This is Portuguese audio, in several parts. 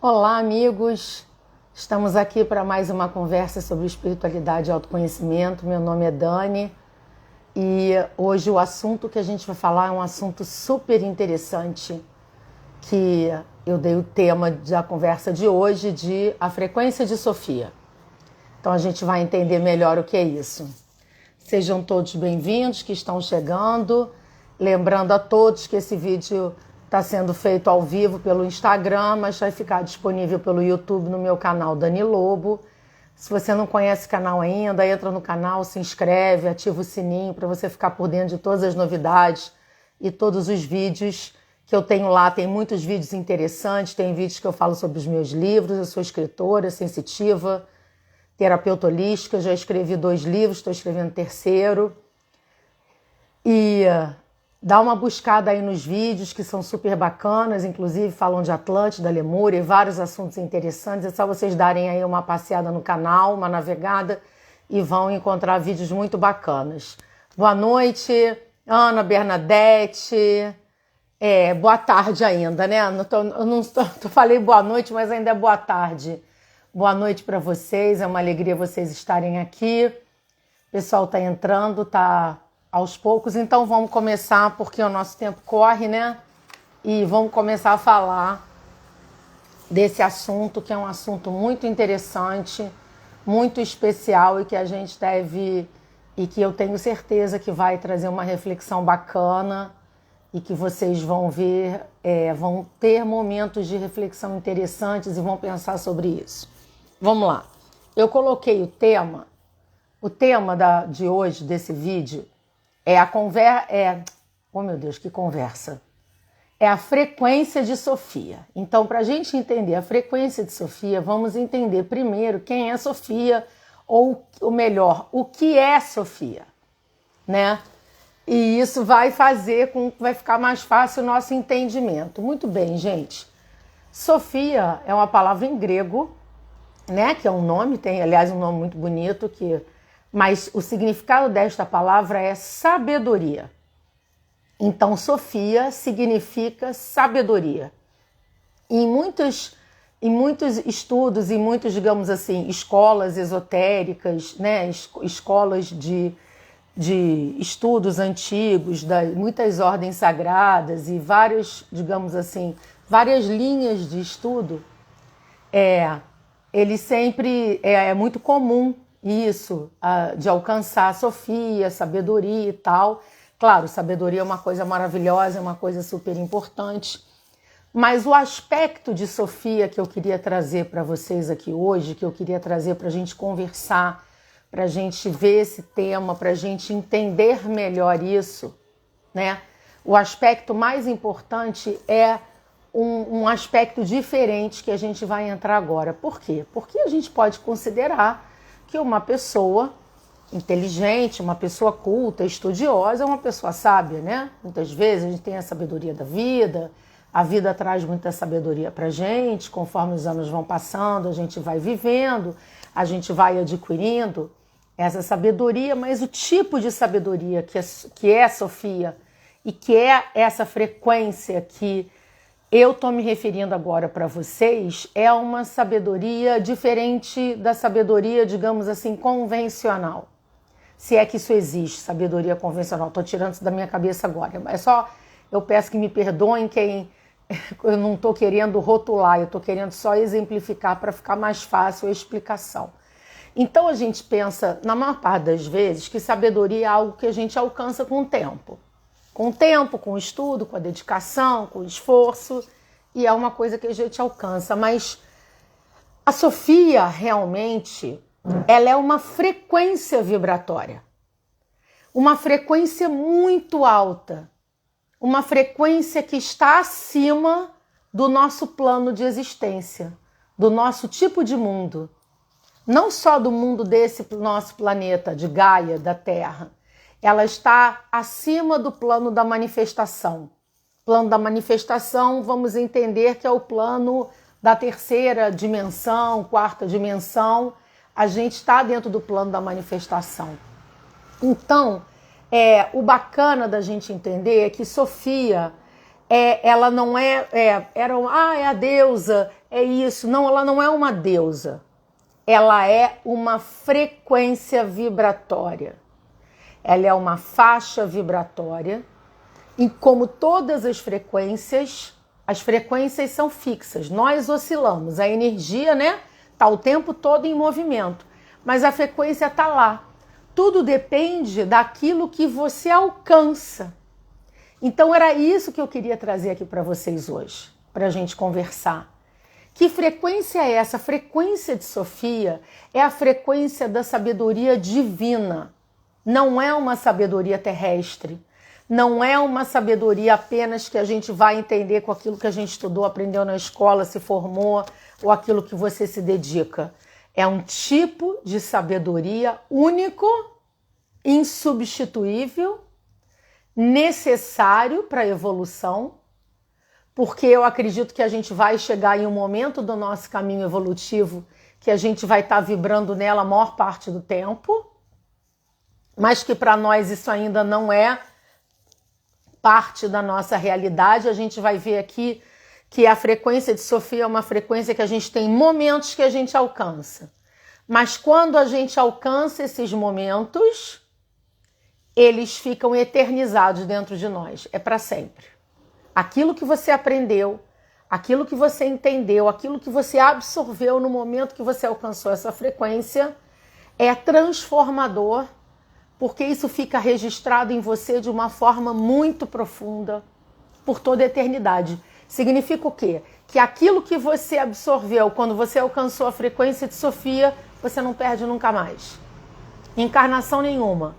Olá, amigos! Estamos aqui para mais uma conversa sobre espiritualidade e autoconhecimento. Meu nome é Dani e hoje o assunto que a gente vai falar é um assunto super interessante, que eu dei o tema da conversa de hoje de a frequência de Sofia. Então a gente vai entender melhor o que é isso. Sejam todos bem-vindos que estão chegando. Lembrando a todos que esse vídeo está sendo feito ao vivo pelo Instagram, mas vai ficar disponível pelo YouTube no meu canal Dani Lobo. Se você não conhece o canal ainda, entra no canal, se inscreve, ativa o sininho para você ficar por dentro de todas as novidades e todos os vídeos que eu tenho lá. Tem muitos vídeos interessantes, tem vídeos que eu falo sobre os meus livros. Eu sou escritora, sensitiva, terapeuta holística, já escrevi 2 livros, estou escrevendo o 3º. E dá uma buscada aí nos vídeos que são super bacanas, inclusive falam de Atlântida, Lemúria e vários assuntos interessantes. É só vocês darem aí uma passeada no canal, uma navegada e vão encontrar vídeos muito bacanas. Boa noite, Ana, Bernadette. Boa tarde ainda, né? Falei boa noite, mas ainda é boa tarde. Boa noite para vocês, é uma alegria vocês estarem aqui. O pessoal está entrando, está aos poucos, então vamos começar, porque o nosso tempo corre, né? E vamos começar a falar desse assunto, que é um assunto muito interessante, muito especial e que a gente deve, e que eu tenho certeza que vai trazer uma reflexão bacana e que vocês vão ver, vão ter momentos de reflexão interessantes e vão pensar sobre isso. Vamos lá. Eu coloquei o tema de hoje, desse vídeo, oh meu Deus, que conversa! É a frequência de Sofia. Então, para a gente entender a frequência de Sofia, vamos entender primeiro quem é Sofia, ou melhor, o que é Sofia, né? E isso vai fazer com que vai ficar mais fácil o nosso entendimento. Muito bem, gente. Sofia é uma palavra em grego, né? Que é um nome, tem, aliás, um nome muito bonito, mas o significado desta palavra é sabedoria. Então, Sofia significa sabedoria. Em muitos estudos, em muitos, digamos assim, escolas esotéricas, né, escolas de estudos antigos, muitas ordens sagradas e vários, digamos assim, várias linhas de estudo, ele sempre é muito comum isso, de alcançar a Sofia, sabedoria e tal. Claro, sabedoria é uma coisa maravilhosa, é uma coisa super importante. Mas o aspecto de Sofia que eu queria trazer para vocês aqui hoje, que eu queria trazer para a gente conversar, para a gente ver esse tema, para a gente entender melhor isso, né? O aspecto mais importante é um aspecto diferente que a gente vai entrar agora. Por quê? Porque a gente pode considerar que uma pessoa inteligente, uma pessoa culta, estudiosa, é uma pessoa sábia, né? Muitas vezes a gente tem a sabedoria da vida, a vida traz muita sabedoria pra gente, conforme os anos vão passando, a gente vai vivendo, a gente vai adquirindo essa sabedoria, mas o tipo de sabedoria que é Sofia e que é essa frequência que eu estou me referindo agora para vocês, é uma sabedoria diferente da sabedoria, digamos assim, convencional. Se é que isso existe, sabedoria convencional. Estou tirando isso da minha cabeça agora. Eu peço que me perdoem eu não estou querendo rotular, eu estou querendo só exemplificar para ficar mais fácil a explicação. Então a gente pensa, na maior parte das vezes, que sabedoria é algo que a gente alcança com o tempo. Com o tempo, com o estudo, com a dedicação, com o esforço, e é uma coisa que a gente alcança. Mas a Sofia, realmente, ela é uma frequência vibratória. Uma frequência muito alta. Uma frequência que está acima do nosso plano de existência, do nosso tipo de mundo. Não só do mundo desse nosso planeta, de Gaia, da Terra. Ela está acima do plano da manifestação. Plano da manifestação, vamos entender que é o plano da 3ª dimensão, 4ª dimensão. A gente está dentro do plano da manifestação. Então, o bacana da gente entender é que Sofia, ela não é a deusa, é isso. Não, ela não é uma deusa. Ela é uma frequência vibratória. Ela é uma faixa vibratória. E como todas as frequências são fixas. Nós oscilamos. A energia, né, está o tempo todo em movimento. Mas a frequência está lá. Tudo depende daquilo que você alcança. Então era isso que eu queria trazer aqui para vocês hoje, para a gente conversar. Que frequência é essa? A frequência de Sofia é a frequência da sabedoria divina. Não é uma sabedoria terrestre. Não é uma sabedoria apenas que a gente vai entender com aquilo que a gente estudou, aprendeu na escola, se formou, ou aquilo que você se dedica. É um tipo de sabedoria único, insubstituível, necessário para a evolução, porque eu acredito que a gente vai chegar em um momento do nosso caminho evolutivo que a gente vai estar vibrando nela a maior parte do tempo, mas que para nós isso ainda não é parte da nossa realidade. A gente vai ver aqui que a frequência de Sofia é uma frequência que a gente tem momentos que a gente alcança. Mas quando a gente alcança esses momentos, eles ficam eternizados dentro de nós. É para sempre. Aquilo que você aprendeu, aquilo que você entendeu, aquilo que você absorveu no momento que você alcançou essa frequência, é transformador, porque isso fica registrado em você de uma forma muito profunda, por toda a eternidade. Significa o quê? Que aquilo que você absorveu quando você alcançou a frequência de Sofia, você não perde nunca mais. Encarnação nenhuma.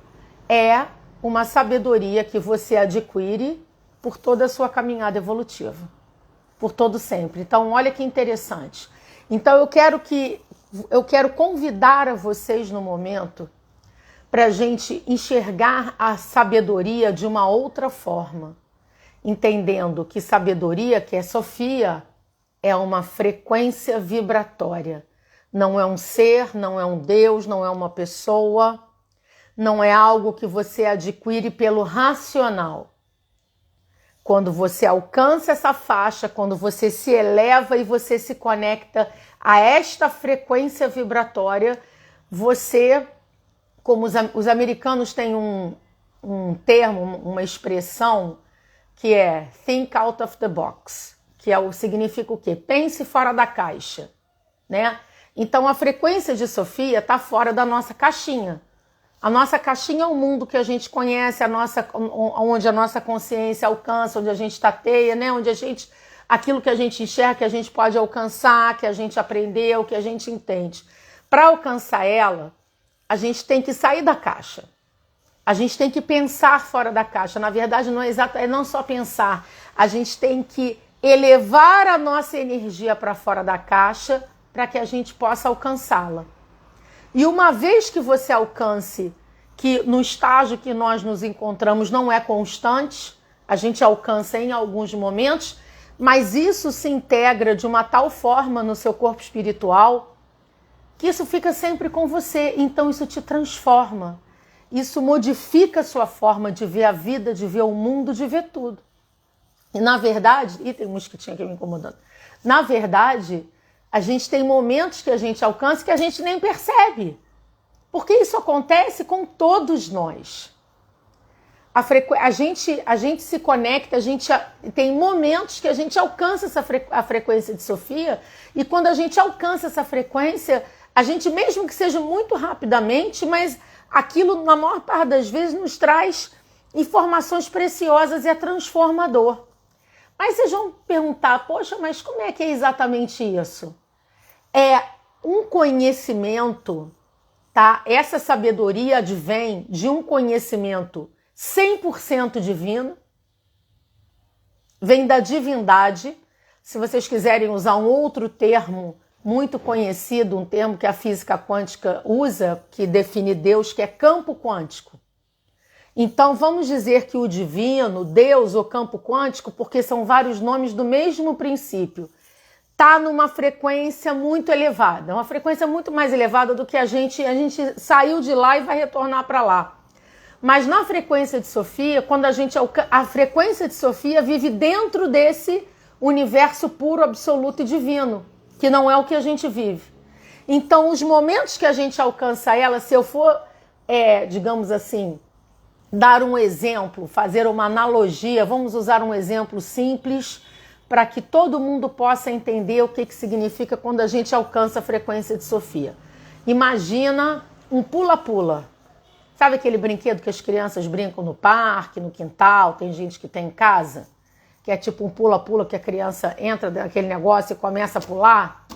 É uma sabedoria que você adquire por toda a sua caminhada evolutiva. Por todo sempre. Então, olha que interessante. Então, eu quero convidar a vocês no momento para a gente enxergar a sabedoria de uma outra forma. Entendendo que sabedoria, que é Sofia, é uma frequência vibratória. Não é um ser, não é um Deus, não é uma pessoa, não é algo que você adquire pelo racional. Quando você alcança essa faixa, quando você se eleva e você se conecta a esta frequência vibratória, você, como os americanos têm um termo, uma expressão, que é think out of the box, que significa o quê? Pense fora da caixa, né? Então a frequência de Sofia está fora da nossa caixinha. A nossa caixinha é o mundo que a gente conhece, onde a nossa consciência alcança, onde a gente tateia, né? Aquilo que a gente enxerga, que a gente pode alcançar, que a gente aprendeu, que a gente entende. Para alcançar ela, a gente tem que sair da caixa. A gente tem que pensar fora da caixa. Na verdade, não só pensar. A gente tem que elevar a nossa energia para fora da caixa para que a gente possa alcançá-la. E uma vez que você alcance, que no estágio que nós nos encontramos não é constante, a gente alcança em alguns momentos, mas isso se integra de uma tal forma no seu corpo espiritual que isso fica sempre com você. Então isso te transforma. Isso modifica a sua forma de ver a vida, de ver o mundo, de ver tudo. E na verdade, tem um mosquitinho aqui me incomodando. Na verdade, a gente tem momentos que a gente alcança que a gente nem percebe. Porque isso acontece com todos nós. A gente se conecta, tem momentos que a gente alcança a frequência de Sofia, e quando a gente alcança essa frequência, a gente, mesmo que seja muito rapidamente, mas aquilo, na maior parte das vezes, nos traz informações preciosas e é transformador. Mas vocês vão perguntar, poxa, mas como é que é exatamente isso? É um conhecimento, tá? Essa sabedoria advém de um conhecimento 100% divino, vem da divindade. Se vocês quiserem usar um outro termo muito conhecido, um termo que a física quântica usa, que define Deus, que é campo quântico. Então vamos dizer que o divino, Deus ou campo quântico, porque são vários nomes do mesmo princípio, está numa frequência muito elevada, uma frequência muito mais elevada do que a gente saiu de lá e vai retornar para lá. Mas na frequência de Sofia, quando a frequência de Sofia vive dentro desse universo puro, absoluto e divino. que não é o que a gente vive. Então, os momentos que a gente alcança ela, se eu for, digamos assim, dar um exemplo, fazer uma analogia, vamos usar um exemplo simples para que todo mundo possa entender o que significa quando a gente alcança a frequência de Sofia. Imagina um pula-pula. Sabe aquele brinquedo que as crianças brincam no parque, no quintal, tem gente que tem em casa? Que é tipo um pula-pula que a criança entra naquele negócio e começa a pular?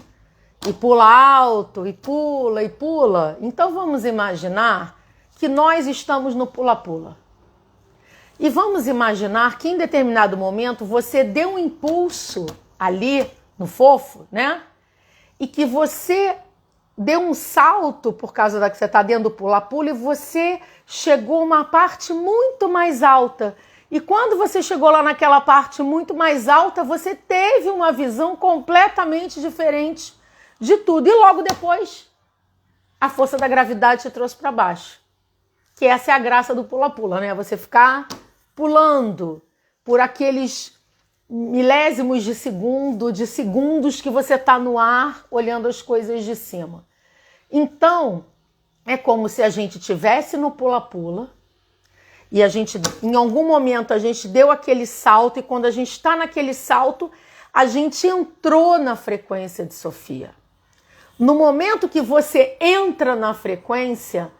E pula alto, e pula, e pula. Então vamos imaginar que nós estamos no pula-pula. E vamos imaginar que em determinado momento você deu um impulso ali no fofo, né? E que você deu um salto por causa da que você está dentro do pula-pula e você chegou a uma parte muito mais alta. E quando você chegou lá naquela parte muito mais alta, você teve uma visão completamente diferente de tudo. E logo depois, a força da gravidade te trouxe para baixo. Que essa é a graça do pula-pula, né? Você ficar pulando por aqueles milésimos de segundos que você está no ar, olhando as coisas de cima. Então, é como se a gente estivesse no pula-pula e a gente, em algum momento, a gente deu aquele salto e quando a gente está naquele salto, a gente entrou na frequência de Sofia. No momento que você entra na frequência,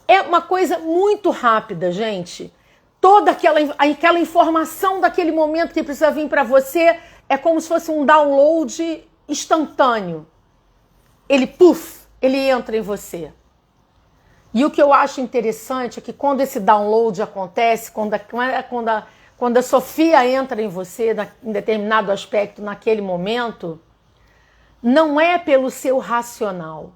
é uma coisa muito rápida, gente. Toda aquela informação daquele momento que precisa vir para você é como se fosse um download instantâneo. Ele entra em você. E o que eu acho interessante é que quando esse download acontece, quando a Sofia entra em você, em determinado aspecto, naquele momento, não é pelo seu racional.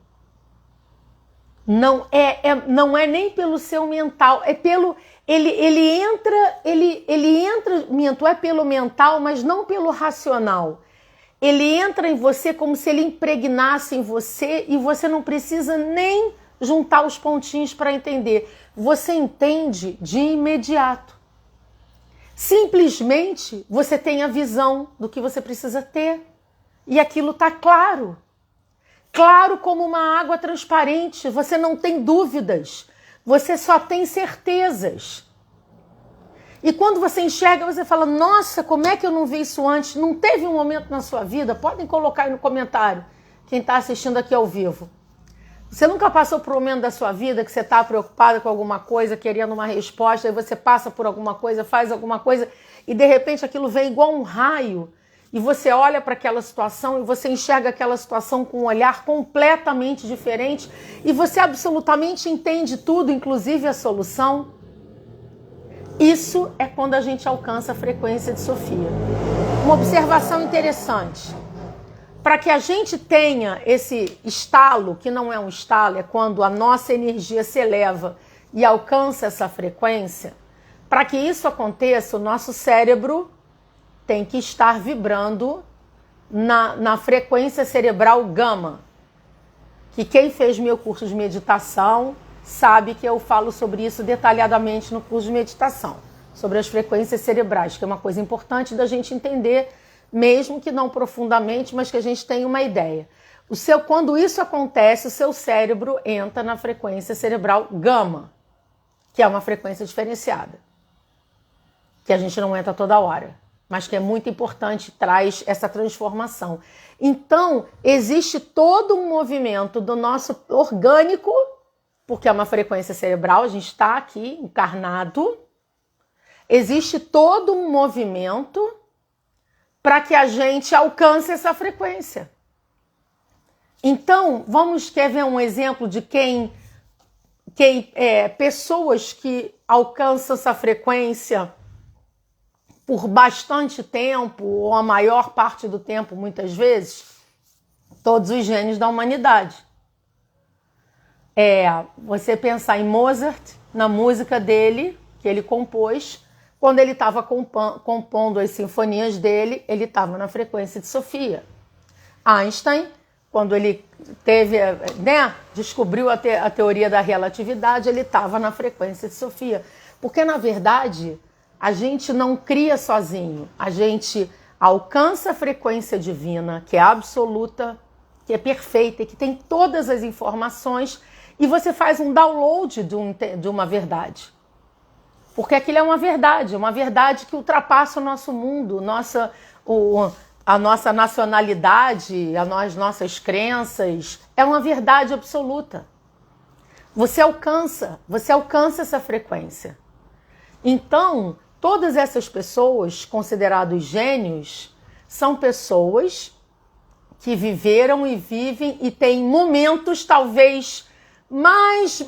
Não é nem pelo seu mental, é pelo... Ele entra, não é pelo mental, mas não pelo racional. Ele entra em você como se ele impregnasse em você e você não precisa nem juntar os pontinhos para entender. Você entende de imediato. Simplesmente você tem a visão do que você precisa ter. E aquilo está claro. Claro como uma água transparente. Você não tem dúvidas. Você só tem certezas. E quando você enxerga, você fala, nossa, como é que eu não vi isso antes? Não teve um momento na sua vida? Podem colocar aí no comentário, quem está assistindo aqui ao vivo. Você nunca passou por um momento da sua vida que você está preocupada com alguma coisa, querendo uma resposta, aí você passa por alguma coisa, faz alguma coisa, e de repente aquilo vem igual um raio, e você olha para aquela situação e você enxerga aquela situação com um olhar completamente diferente, e você absolutamente entende tudo, inclusive a solução. Isso é quando a gente alcança a frequência de Sofia. Uma observação interessante. Para que a gente tenha esse estalo, que não é um estalo, é quando a nossa energia se eleva e alcança essa frequência, para que isso aconteça, o nosso cérebro tem que estar vibrando na frequência cerebral gama. Que quem fez meu curso de meditação sabe que eu falo sobre isso detalhadamente no curso de meditação, sobre as frequências cerebrais, que é uma coisa importante da gente entender, mesmo que não profundamente, mas que a gente tenha uma ideia. Quando isso acontece, o seu cérebro entra na frequência cerebral gama, que é uma frequência diferenciada, que a gente não entra toda hora, mas que é muito importante, traz essa transformação. Então, existe todo um movimento do nosso orgânico, porque é uma frequência cerebral, a gente está aqui encarnado, existe todo um movimento para que a gente alcance essa frequência. Então, quer ver um exemplo de pessoas que alcançam essa frequência por bastante tempo, ou a maior parte do tempo, muitas vezes? Todos os gênios da humanidade. Você pensar em Mozart, na música dele, que ele compôs, quando ele estava compondo as sinfonias dele, ele estava na frequência de Sofia. Einstein, quando ele descobriu a teoria da relatividade, ele estava na frequência de Sofia. Porque, na verdade, a gente não cria sozinho. alcança a frequência divina, que é absoluta, que é perfeita e que tem todas as informações, e você faz um download de uma verdade. Porque aquilo é uma verdade que ultrapassa o nosso mundo, a nossa nacionalidade, as nossas crenças. É uma verdade absoluta. Você alcança essa frequência. Então, todas essas pessoas consideradas gênios são pessoas que viveram e vivem e têm momentos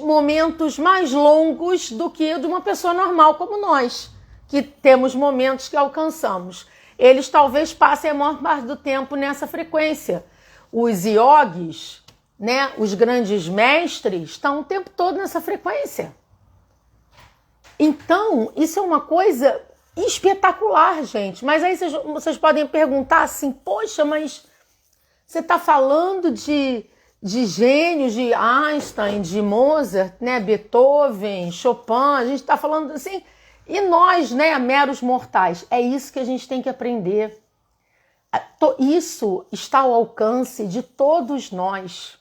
momentos mais longos do que de uma pessoa normal como nós, que temos momentos que alcançamos. Eles talvez passem a maior parte do tempo nessa frequência. Os yogis, né, os grandes mestres, estão o tempo todo nessa frequência. Então, isso é uma coisa espetacular, gente. Mas aí vocês podem perguntar assim, poxa, mas você está falando de gênios, de Einstein, de Mozart, né, Beethoven, Chopin, a gente está falando assim, e nós, né, meros mortais, é isso que a gente tem que aprender. Isso está ao alcance de todos nós.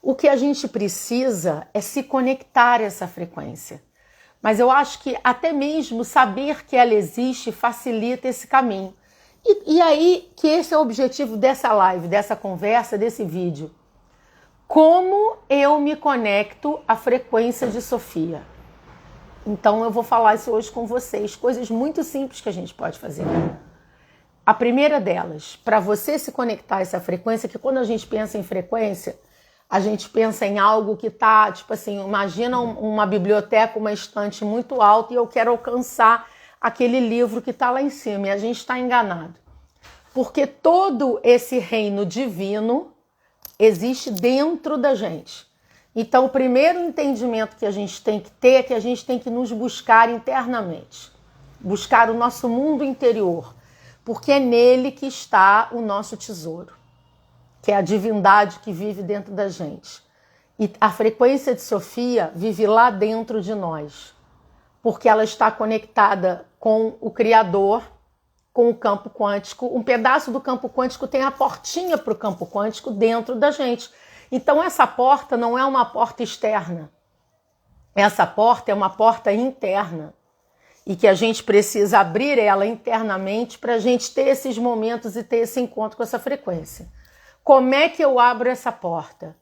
O que a gente precisa é se conectar a essa frequência. Mas eu acho que até mesmo saber que ela existe facilita esse caminho. E aí que esse é o objetivo dessa live, dessa conversa, desse vídeo. Como eu me conecto à frequência de Sofia? Então eu vou falar isso hoje com vocês, coisas muito simples que a gente pode fazer. A primeira delas, para você se conectar a essa frequência, que quando a gente pensa em frequência, a gente pensa em algo que está, tipo assim, imagina uma biblioteca, uma estante muito alta e eu quero alcançar aquele livro que está lá em cima e a gente está enganado. Porque todo esse reino divino existe dentro da gente. Então, o primeiro entendimento que a gente tem que ter é que a gente tem que nos buscar internamente. Buscar o nosso mundo interior. Porque é nele que está o nosso tesouro. Que é a divindade que vive dentro da gente. E a frequência de Sofia vive lá dentro de nós. Porque ela está conectada com o Criador, com o campo quântico. Um pedaço do campo quântico tem a portinha para o campo quântico dentro da gente. Então essa porta não é uma porta externa. Essa porta é uma porta interna. E que a gente precisa abrir ela internamente para a gente ter esses momentos e ter esse encontro com essa frequência. Como é que eu abro essa porta?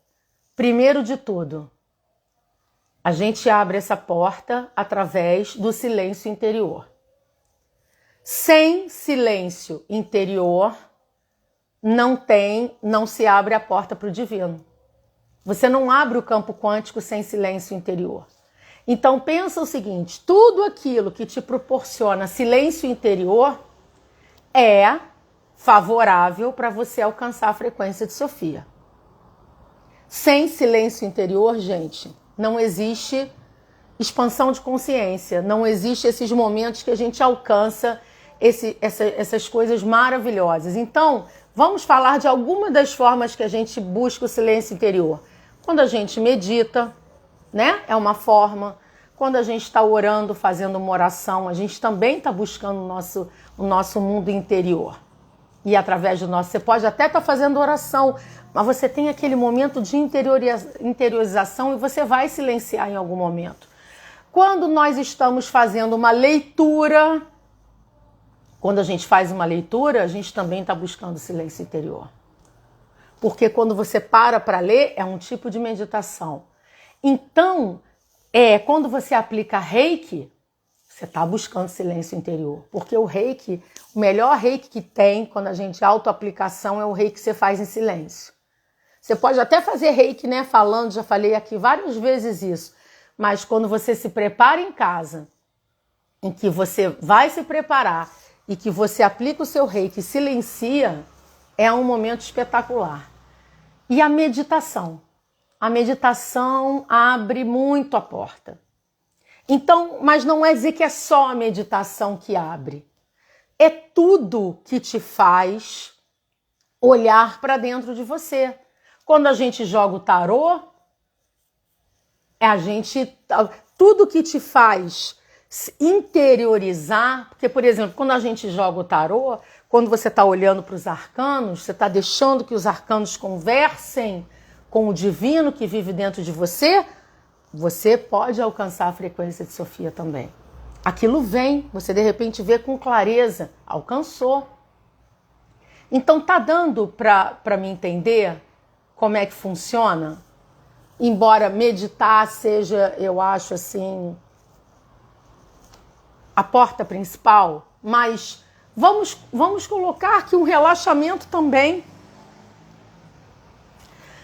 Primeiro de tudo, a gente abre essa porta através do silêncio interior. Sem silêncio interior, não se abre a porta para o divino. Você não abre o campo quântico sem silêncio interior. Então pensa o seguinte, tudo aquilo que te proporciona silêncio interior é favorável para você alcançar a frequência de Sofia. Sem silêncio interior, gente, não existe expansão de consciência, não existe esses momentos que a gente alcança essas coisas maravilhosas. Então, vamos falar de alguma das formas que a gente busca o silêncio interior. Quando a gente medita, né? É uma forma. Quando a gente está orando, fazendo uma oração, a gente também está buscando o nosso mundo interior. E através do nosso... Você pode até estar fazendo oração, mas você tem aquele momento de interiorização e você vai silenciar em algum momento. Quando nós estamos fazendo uma leitura, quando a gente faz uma leitura, a gente também está buscando silêncio interior. Porque quando você para ler, é um tipo de meditação. Então, quando você aplica Reiki, você está buscando silêncio interior. Porque o Reiki, o melhor Reiki que tem, quando a gente autoaplicação, é o Reiki que você faz em silêncio. Você pode até fazer Reiki, né, falando, já falei aqui várias vezes isso, mas quando você se prepara em casa, em que você vai se preparar e que você aplica o seu Reiki e silencia, é um momento espetacular. E a meditação? A meditação abre muito a porta. Então, mas não é dizer que é só a meditação que abre. É tudo que te faz olhar para dentro de você. Quando a gente joga o tarô, tudo que te faz interiorizar, porque, por exemplo, quando a gente joga o tarô, quando você está olhando para os arcanos, você está deixando que os arcanos conversem com o divino que vive dentro de você, você pode alcançar a frequência de Sofia também. Aquilo vem, você de repente vê com clareza, alcançou. Então tá dando para me entender como é que funciona? Embora meditar seja, eu acho assim, a porta principal, mas vamos colocar aqui um relaxamento também.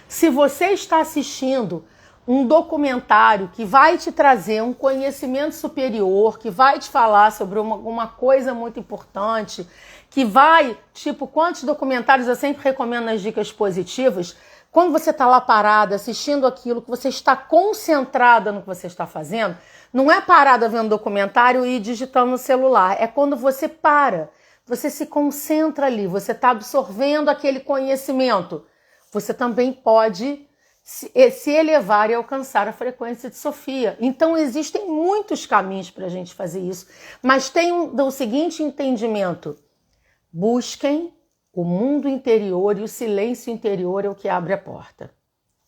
Se você está assistindo um documentário que vai te trazer um conhecimento superior, que vai te falar sobre alguma coisa muito importante, que vai, tipo, quantos documentários eu sempre recomendo nas dicas positivas, quando você está lá parada, assistindo aquilo, que você está concentrada no que você está fazendo, não é parada vendo documentário e digitando no celular, é quando você para, você se concentra ali, você está absorvendo aquele conhecimento. Você também pode se elevar e alcançar a frequência de Sofia. Então existem muitos caminhos para a gente fazer isso, mas tem o seguinte entendimento: busquem o mundo interior, e o silêncio interior é o que abre a porta.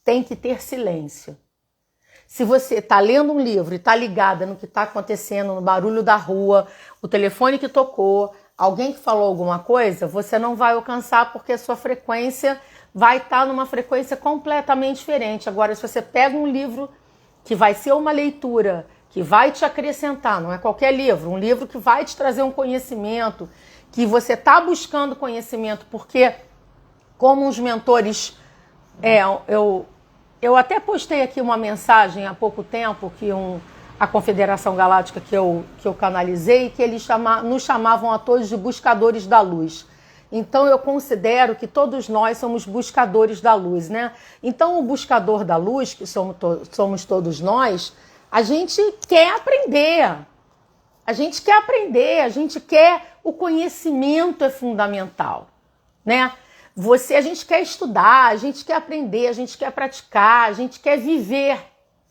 Tem que ter silêncio. Se você está lendo um livro e está ligada no que está acontecendo, no barulho da rua, o telefone que tocou, alguém que falou alguma coisa, você não vai alcançar, porque a sua frequência vai estar numa frequência completamente diferente. Agora, se você pega um livro que vai ser uma leitura, que vai te acrescentar, não é qualquer livro, um livro que vai te trazer um conhecimento, que você está buscando conhecimento, porque como os mentores... Eu até postei aqui uma mensagem há pouco tempo, que a Confederação Galáctica que eu canalizei, que eles nos chamavam a todos de buscadores da luz. Então eu considero que todos nós somos buscadores da luz, né? Então o buscador da luz, que somos todos nós, a gente quer aprender. A gente quer o conhecimento é fundamental, né? A gente quer estudar, a gente quer aprender, a gente quer praticar, a gente quer viver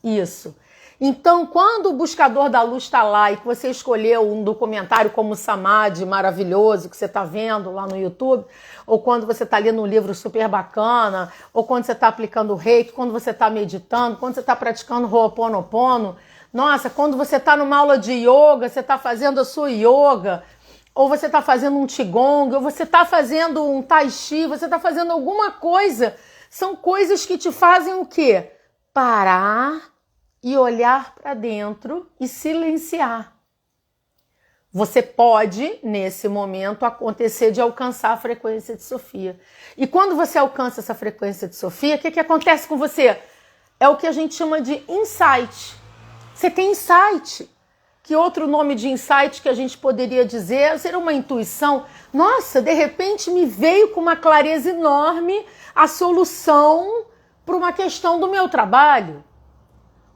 isso. Então, quando o buscador da luz está lá e que você escolheu um documentário como o Samadhi, maravilhoso, que você está vendo lá no YouTube, ou quando você está lendo um livro super bacana, ou quando você está aplicando o Reiki, quando você está meditando, quando você está praticando Ho'oponopono, nossa, quando você está numa aula de yoga, você está fazendo a sua yoga, ou você está fazendo um Qigong, ou você está fazendo um Tai Chi, você está fazendo alguma coisa, são coisas que te fazem o quê? Parar e olhar para dentro e silenciar. Você pode, nesse momento, acontecer de alcançar a frequência de Sofia. E quando você alcança essa frequência de Sofia, o que acontece com você? É o que a gente chama de insight. Você tem insight. Que outro nome de insight que a gente poderia dizer? Seria uma intuição. Nossa, de repente me veio com uma clareza enorme a solução para uma questão do meu trabalho.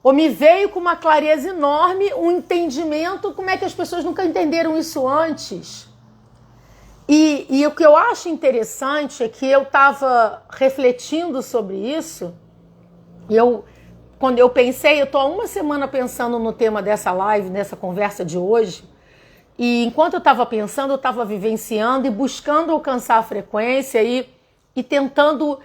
Ou me veio com uma clareza enorme um entendimento, como é que as pessoas nunca entenderam isso antes. E o que eu acho interessante é que eu estava refletindo sobre isso, quando eu pensei, eu estou há uma semana pensando no tema dessa live, nessa conversa de hoje, e enquanto eu estava pensando, eu estava vivenciando e buscando alcançar a frequência e tentando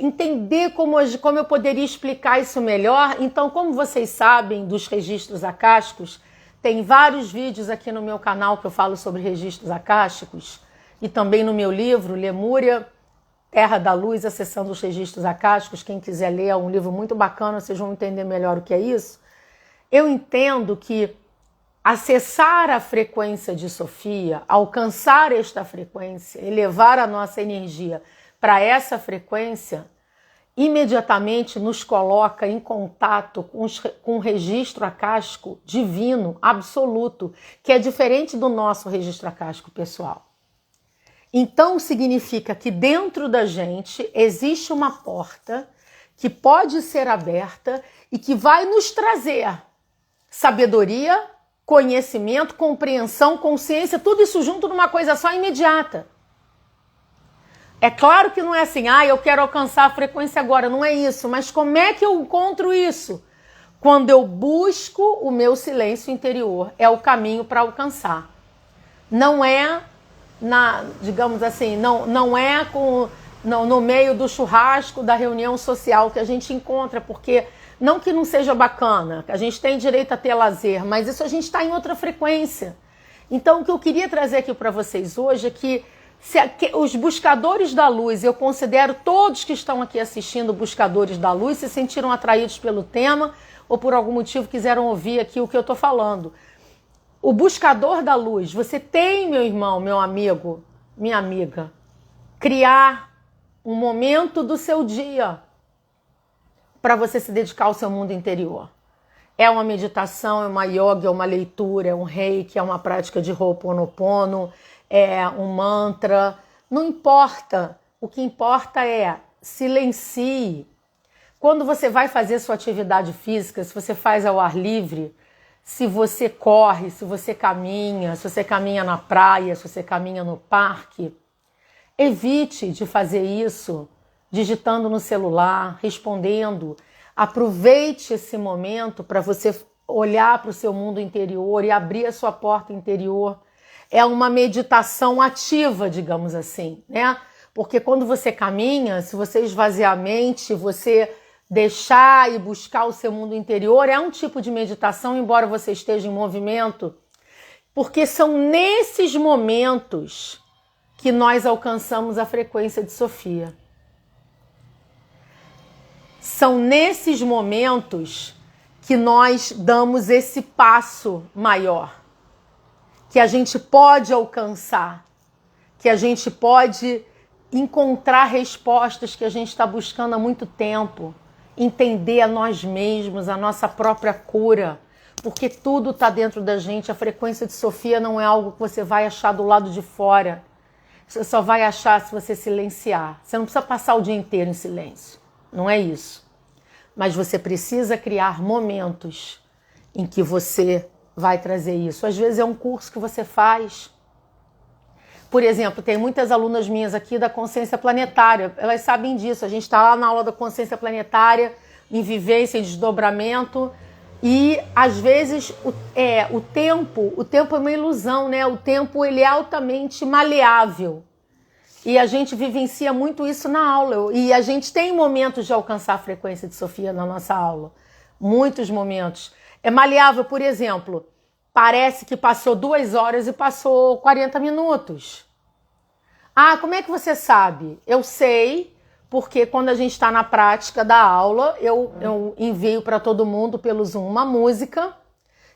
entender como eu poderia explicar isso melhor. Então, como vocês sabem dos registros acásticos, tem vários vídeos aqui no meu canal que eu falo sobre registros acásticos, e também no meu livro, Lemúria, Terra da Luz, Acessando os Registros Acásticos. Quem quiser ler, é um livro muito bacana, vocês vão entender melhor o que é isso. Eu entendo que acessar a frequência de Sofia, alcançar esta frequência, elevar a nossa energia para essa frequência, imediatamente nos coloca em contato com um registro acástico divino, absoluto, que é diferente do nosso registro acástico pessoal. Então significa que dentro da gente existe uma porta que pode ser aberta e que vai nos trazer sabedoria, conhecimento, compreensão, consciência, tudo isso junto numa coisa só imediata. É claro que não é assim, eu quero alcançar a frequência agora, não é isso, mas como é que eu encontro isso? quando eu busco o meu silêncio interior. É o caminho para alcançar. Não é, digamos assim, não é no meio do churrasco, da reunião social que a gente encontra, porque não que não seja bacana, a gente tem direito a ter lazer, mas isso a gente está em outra frequência. Então, o que eu queria trazer aqui para vocês hoje é que os buscadores da luz, eu considero todos que estão aqui assistindo buscadores da luz, se sentiram atraídos pelo tema ou por algum motivo quiseram ouvir aqui o que eu estou falando. O buscador da luz, você tem, meu irmão, meu amigo, minha amiga, criar um momento do seu dia para você se dedicar ao seu mundo interior. É uma meditação, é uma yoga, é uma leitura, é um reiki, é uma prática de Ho'oponopono, é um mantra. Não importa. O que importa é silencie. Quando você vai fazer sua atividade física, se você faz ao ar livre, se você corre, se você caminha na praia, se você caminha no parque, evite de fazer isso digitando no celular, respondendo. Aproveite esse momento para você olhar para o seu mundo interior e abrir a sua porta interior. É uma meditação ativa, digamos assim, né? Porque quando você caminha, se você esvaziar a mente, você deixar e buscar o seu mundo interior, é um tipo de meditação, embora você esteja em movimento, porque são nesses momentos que nós alcançamos a frequência de Sofia. São nesses momentos que nós damos esse passo maior, que a gente pode alcançar, que a gente pode encontrar respostas que a gente está buscando há muito tempo, entender a nós mesmos, a nossa própria cura, porque tudo está dentro da gente. A frequência de Sofia não é algo que você vai achar do lado de fora. Você só vai achar se você silenciar. Você não precisa passar o dia inteiro em silêncio. Não é isso. Mas você precisa criar momentos em que você vai trazer isso. Às vezes é um curso que você faz. Por exemplo, tem muitas alunas minhas aqui da consciência planetária. Elas sabem disso. A gente está lá na aula da consciência planetária, em vivência, em desdobramento. E, às vezes, o tempo é uma ilusão, né? O tempo ele é altamente maleável. E a gente vivencia muito isso na aula. E a gente tem momentos de alcançar a frequência de Sofia na nossa aula. Muitos momentos. É maleável, por exemplo, parece que passou 2 horas e passou 40 minutos. Ah, como é que você sabe? Eu sei, porque quando a gente está na prática da aula, eu envio para todo mundo pelo Zoom uma música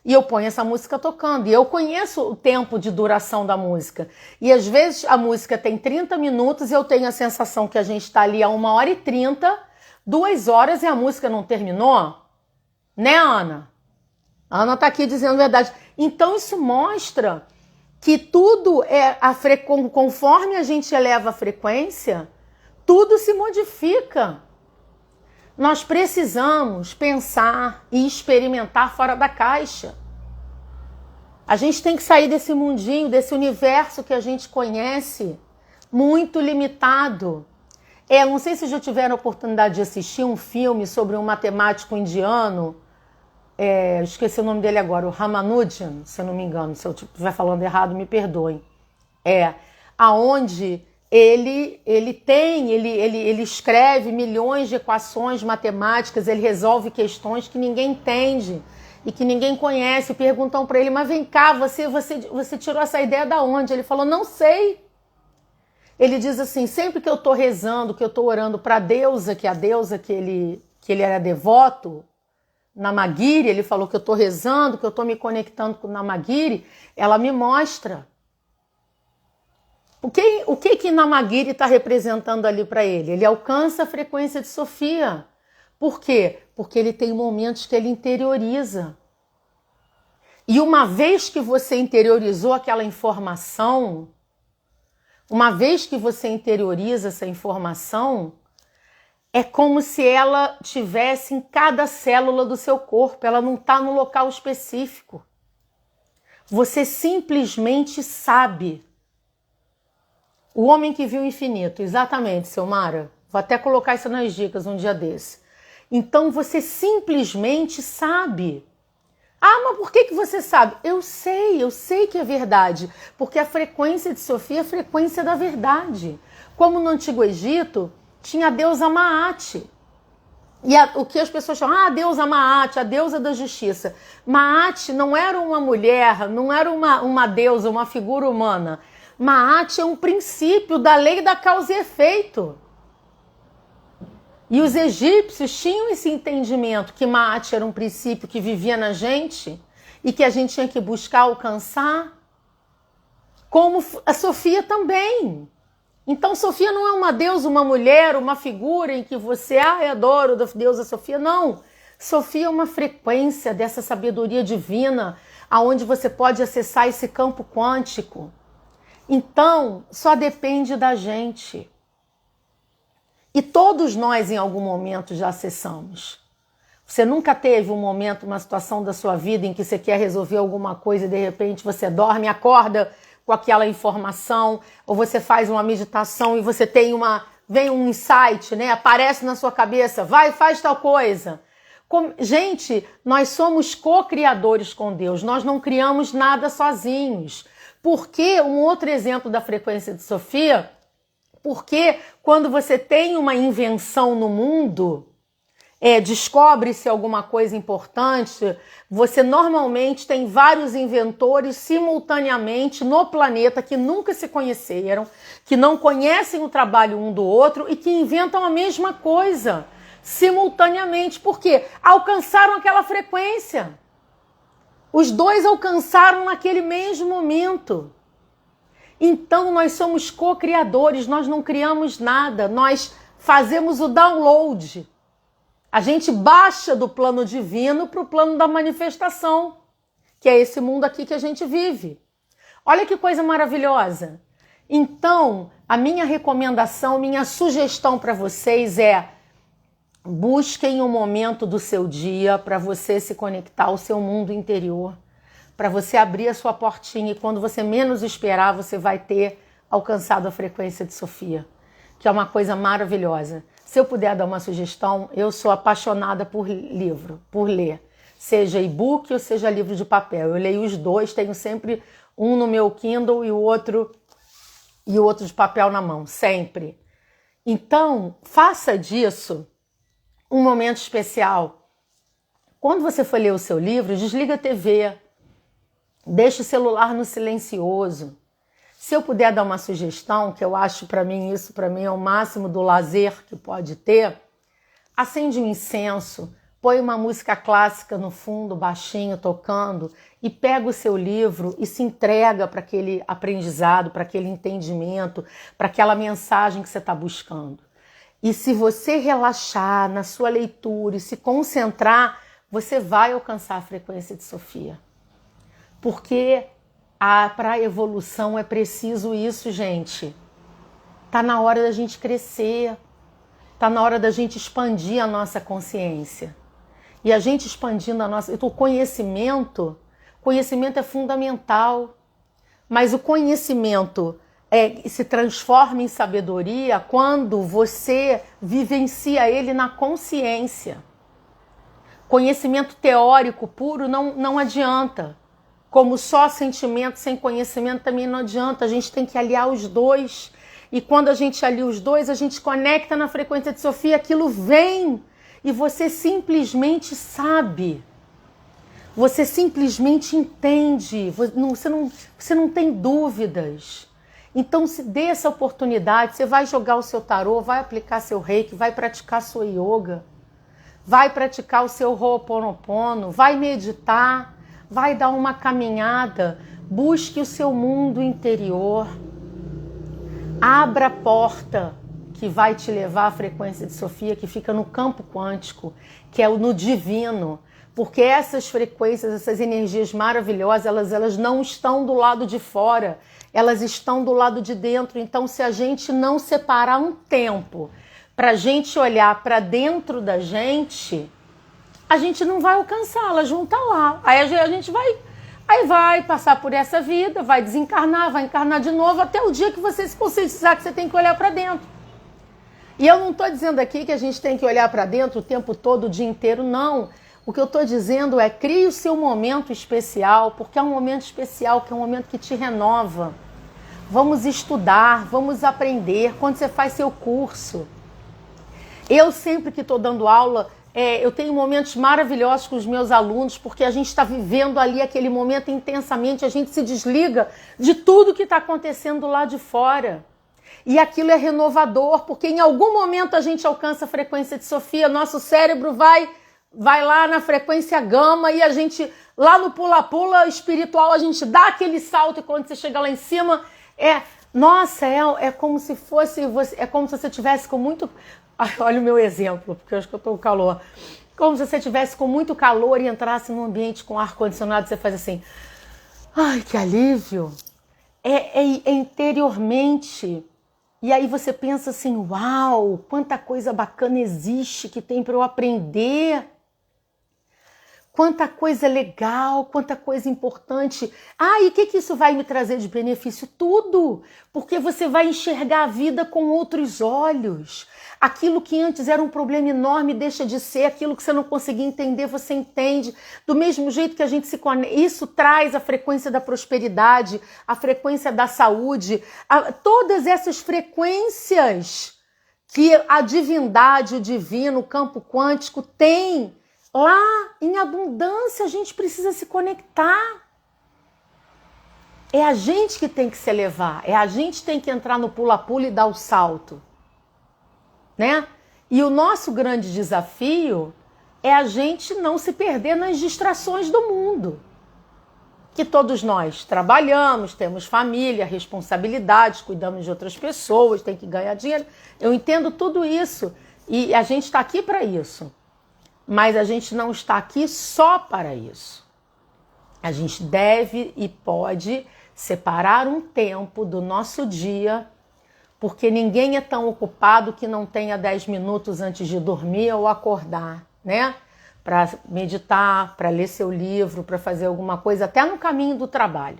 e eu ponho essa música tocando. E eu conheço o tempo de duração da música. E às vezes a música tem 30 minutos e eu tenho a sensação que a gente está ali a 1h30, 2 horas e a música não terminou. Né, Ana? A Ana está aqui dizendo a verdade. Então isso mostra que tudo conforme a gente eleva a frequência, tudo se modifica. Nós precisamos pensar e experimentar fora da caixa. A gente tem que sair desse mundinho, desse universo que a gente conhece, muito limitado. Não sei se já tiveram a oportunidade de assistir um filme sobre um matemático indiano, esqueci o nome dele agora, o Ramanujan, se eu não me engano, se eu estiver falando errado, me perdoem. Aonde ele escreve milhões de equações matemáticas, ele resolve questões que ninguém entende e que ninguém conhece. Perguntam para ele, mas vem cá, você tirou essa ideia da onde? Ele falou, não sei. Ele diz assim, sempre que eu estou rezando, que eu estou orando para a deusa que ele era devoto, Namagiri, ele falou que eu estou rezando, que eu estou me conectando com Namagiri, ela me mostra. O que Namagiri está representando ali para ele? Ele alcança a frequência de Sofia. Por quê? Porque ele tem momentos que ele interioriza. E uma vez que você interiorizou aquela informação, uma vez que você interioriza essa informação, é como se ela tivesse em cada célula do seu corpo, ela não está no local específico. Você simplesmente sabe. O Homem que Viu o Infinito, exatamente, Silmara. Vou até colocar isso nas dicas um dia desse. Então você simplesmente sabe. Ah, mas por que você sabe? Eu sei que é verdade, porque a frequência de Sofia é a frequência da verdade. Como no Antigo Egito, tinha a deusa Maat. E o que as pessoas chamam, a deusa Maat, a deusa da justiça. Maat não era uma mulher, não era uma deusa, uma figura humana. Maat é um princípio da lei da causa e efeito. E os egípcios tinham esse entendimento que Maat era um princípio que vivia na gente e que a gente tinha que buscar alcançar, como a Sofia também. Então Sofia não é uma deusa, uma mulher, uma figura em que você, eu adoro a deusa Sofia. Não, Sofia é uma frequência dessa sabedoria divina, aonde você pode acessar esse campo quântico. Então, só depende da gente. E todos nós, em algum momento, já acessamos. Você nunca teve um momento, uma situação da sua vida em que você quer resolver alguma coisa e de repente você dorme, acorda com aquela informação, ou você faz uma meditação e você vem um insight, né? Aparece na sua cabeça, vai, faz tal coisa. Gente, nós somos co-criadores com Deus, nós não criamos nada sozinhos. Porque, um outro exemplo da frequência de Sofia, porque quando você tem uma invenção no mundo, descobre-se alguma coisa importante, você normalmente tem vários inventores simultaneamente no planeta que nunca se conheceram, que não conhecem o trabalho um do outro e que inventam a mesma coisa simultaneamente, porque alcançaram aquela frequência. Os dois alcançaram naquele mesmo momento. Então nós somos co-criadores, nós não criamos nada, nós fazemos o download. A gente baixa do plano divino para o plano da manifestação, que é esse mundo aqui que a gente vive. Olha que coisa maravilhosa. Então, a minha recomendação, minha sugestão para vocês é: busquem um momento do seu dia para você se conectar ao seu mundo interior, para você abrir a sua portinha e quando você menos esperar, você vai ter alcançado a frequência de Sofia, que é uma coisa maravilhosa. Se eu puder dar uma sugestão, eu sou apaixonada por livro, por ler, seja e-book ou seja livro de papel. Eu leio os dois, tenho sempre um no meu Kindle e o outro de papel na mão, sempre. Então, faça disso um momento especial. Quando você for ler o seu livro, desliga a TV, deixa o celular no silencioso. Se eu puder dar uma sugestão, que eu acho isso para mim é o máximo do lazer que pode ter, acende um incenso, põe uma música clássica no fundo, baixinho, tocando, e pega o seu livro e se entrega para aquele aprendizado, para aquele entendimento, para aquela mensagem que você está buscando. E se você relaxar na sua leitura e se concentrar, você vai alcançar a frequência de Sofia. Porque para a evolução é preciso isso, gente. Tá na hora da gente crescer. Tá na hora da gente expandir a nossa consciência. E a gente expandindo o conhecimento é fundamental. Mas o conhecimento se transforma em sabedoria quando você vivencia ele na consciência. Conhecimento teórico puro não adianta. Como só sentimento sem conhecimento também não adianta. A gente tem que aliar os dois. E quando a gente alia os dois, a gente conecta na frequência de Sofia, aquilo vem e você simplesmente sabe. Você simplesmente entende. Você não tem dúvidas. Então se dê essa oportunidade. Você vai jogar o seu tarô, vai aplicar seu reiki, vai praticar sua yoga, vai praticar o seu ho'oponopono, vai meditar, vai dar uma caminhada, busque o seu mundo interior, abra a porta que vai te levar à frequência de Sofia, que fica no campo quântico, que é no divino, porque essas frequências, essas energias maravilhosas, elas não estão do lado de fora, elas estão do lado de dentro. Então, se a gente não separar um tempo para a gente olhar para dentro da gente, a gente não vai alcançá-la, junta lá. Aí a gente vai passar por essa vida, vai desencarnar, vai encarnar de novo, até o dia que você se conscientizar que você tem que olhar para dentro. E eu não estou dizendo aqui que a gente tem que olhar para dentro o tempo todo, o dia inteiro, não. O que eu estou dizendo é crie o seu momento especial, porque é um momento especial, que é um momento que te renova. Vamos estudar, vamos aprender. Quando você faz seu curso. Eu sempre que estou dando aula, eu tenho momentos maravilhosos com os meus alunos, porque a gente está vivendo ali aquele momento intensamente, a gente se desliga de tudo que está acontecendo lá de fora. E aquilo é renovador, porque em algum momento a gente alcança a frequência de Sofia, nosso cérebro vai lá na frequência gama e a gente, lá no pula-pula espiritual, a gente dá aquele salto e quando você chega lá em cima, é como se fosse, é como se você tivesse com muito... Ai, olha o meu exemplo, porque eu acho que eu estou com calor. Como se você tivesse com muito calor e entrasse num ambiente com ar-condicionado, você faz assim, ai, que alívio. É interiormente. E aí você pensa assim, uau, quanta coisa bacana existe que tem para eu aprender. Quanta coisa legal, quanta coisa importante. E o que isso vai me trazer de benefício? Tudo, porque você vai enxergar a vida com outros olhos. Aquilo que antes era um problema enorme deixa de ser, aquilo que você não conseguia entender, você entende. Do mesmo jeito que a gente se conecta, isso traz a frequência da prosperidade, a frequência da saúde, todas essas frequências que a divindade, o divino, o campo quântico tem. Lá, em abundância, a gente precisa se conectar. É a gente que tem que se elevar, é a gente que tem que entrar no pula-pula e dar o salto, né? E o nosso grande desafio é a gente não se perder nas distrações do mundo. Que todos nós trabalhamos, temos família, responsabilidades, cuidamos de outras pessoas, tem que ganhar dinheiro. Eu entendo tudo isso e a gente está aqui para isso. Mas a gente não está aqui só para isso. A gente deve e pode separar um tempo do nosso dia, porque ninguém é tão ocupado que não tenha 10 minutos antes de dormir ou acordar, né? Para meditar, para ler seu livro, para fazer alguma coisa, até no caminho do trabalho.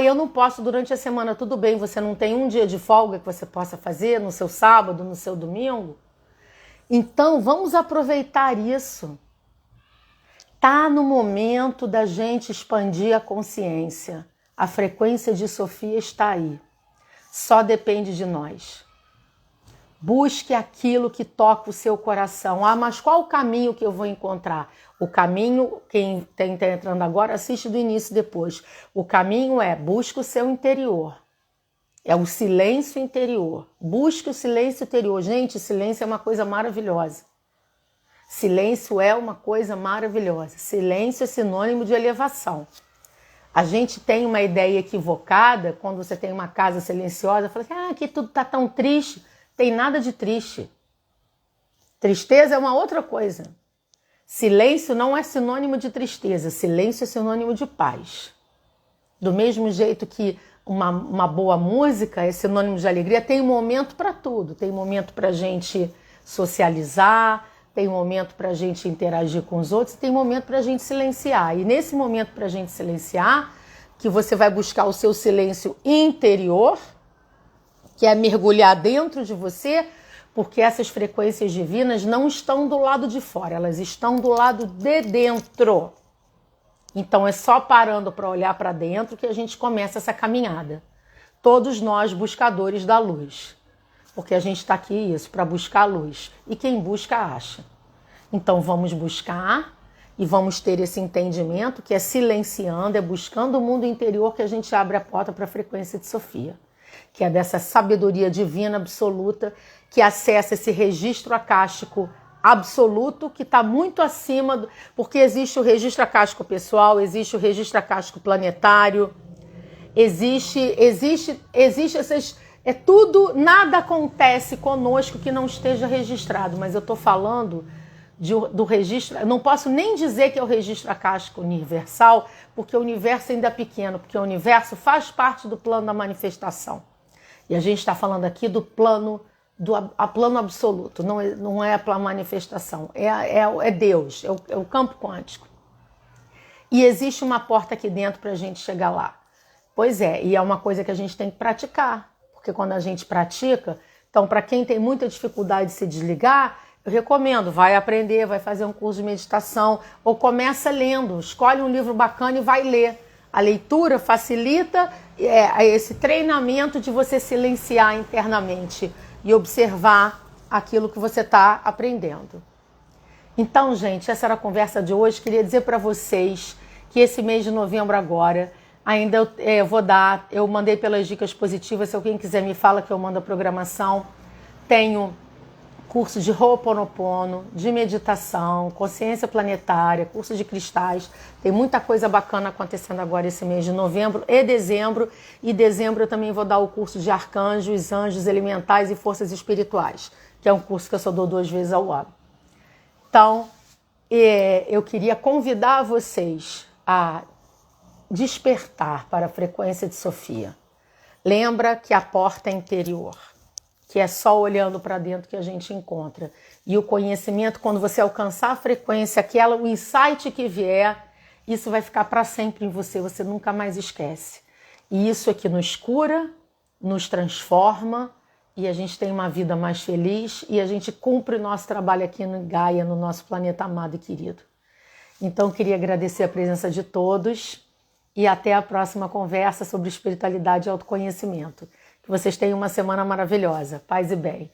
Eu não posso durante a semana, tudo bem, você não tem um dia de folga que você possa fazer no seu sábado, no seu domingo? Então, vamos aproveitar isso. Tá no momento da gente expandir a consciência. A frequência de Sofia está aí. Só depende de nós. Busque aquilo que toca o seu coração. Mas qual o caminho que eu vou encontrar? O caminho, quem está entrando agora, assiste do início depois. O caminho busque o seu interior. É o silêncio interior. Busque o silêncio interior. Gente, silêncio é uma coisa maravilhosa. Silêncio é uma coisa maravilhosa. Silêncio é sinônimo de elevação. A gente tem uma ideia equivocada quando você tem uma casa silenciosa. Fala assim, aqui tudo está tão triste. Tem nada de triste. Tristeza é uma outra coisa. Silêncio não é sinônimo de tristeza. Silêncio é sinônimo de paz. Do mesmo jeito que uma boa música é sinônimo de alegria, tem um momento para tudo. Tem momento para a gente socializar, tem momento para a gente interagir com os outros, tem momento para a gente silenciar. E nesse momento para a gente silenciar, que você vai buscar o seu silêncio interior, que é mergulhar dentro de você, porque essas frequências divinas não estão do lado de fora, elas estão do lado de dentro. Então é só parando para olhar para dentro que a gente começa essa caminhada. Todos nós buscadores da luz. Porque a gente está aqui para buscar a luz. E quem busca, acha. Então vamos buscar e vamos ter esse entendimento que é silenciando, é buscando o mundo interior que a gente abre a porta para a frequência de Sofia. Que é dessa sabedoria divina absoluta que acessa esse registro acástico absoluto que está muito acima, porque existe o registro acástico pessoal, existe o registro acástico planetário, existe essas... tudo, nada acontece conosco que não esteja registrado, mas eu estou falando do registro, eu não posso nem dizer que é o registro acástico universal, porque o universo ainda é pequeno, porque o universo faz parte do plano da manifestação. E a gente está falando aqui do plano plano absoluto, não é a manifestação, é Deus, é o campo quântico. E existe uma porta aqui dentro para a gente chegar lá. Pois é, e é uma coisa que a gente tem que praticar, porque quando a gente pratica, Então, para quem tem muita dificuldade de se desligar, eu recomendo, vai aprender, vai fazer um curso de meditação ou começa lendo, escolhe um livro bacana e vai ler. A leitura facilita esse treinamento de você silenciar internamente e observar aquilo que você está aprendendo. Então, gente, essa era a conversa de hoje. Queria dizer para vocês que esse mês de novembro agora, ainda eu mandei pelas dicas positivas, se alguém quiser me fala que eu mando a programação. Tenho curso de Ho'oponopono, de meditação, consciência planetária, curso de cristais. Tem muita coisa bacana acontecendo agora esse mês de novembro e dezembro. E dezembro eu também vou dar o curso de arcanjos, anjos elementais e forças espirituais, que é um curso que eu só dou 2 vezes ao ano. Então, eu queria convidar vocês a despertar para a frequência de Sofia. Lembra que a porta é interior, que é só olhando para dentro que a gente encontra. E o conhecimento, quando você alcançar a frequência, o insight que vier, isso vai ficar para sempre em você, você nunca mais esquece. E isso é que nos cura, nos transforma, e a gente tem uma vida mais feliz, e a gente cumpre o nosso trabalho aqui no Gaia, no nosso planeta amado e querido. Então, queria agradecer a presença de todos, e até a próxima conversa sobre espiritualidade e autoconhecimento. Que vocês tenham uma semana maravilhosa. Paz e bem.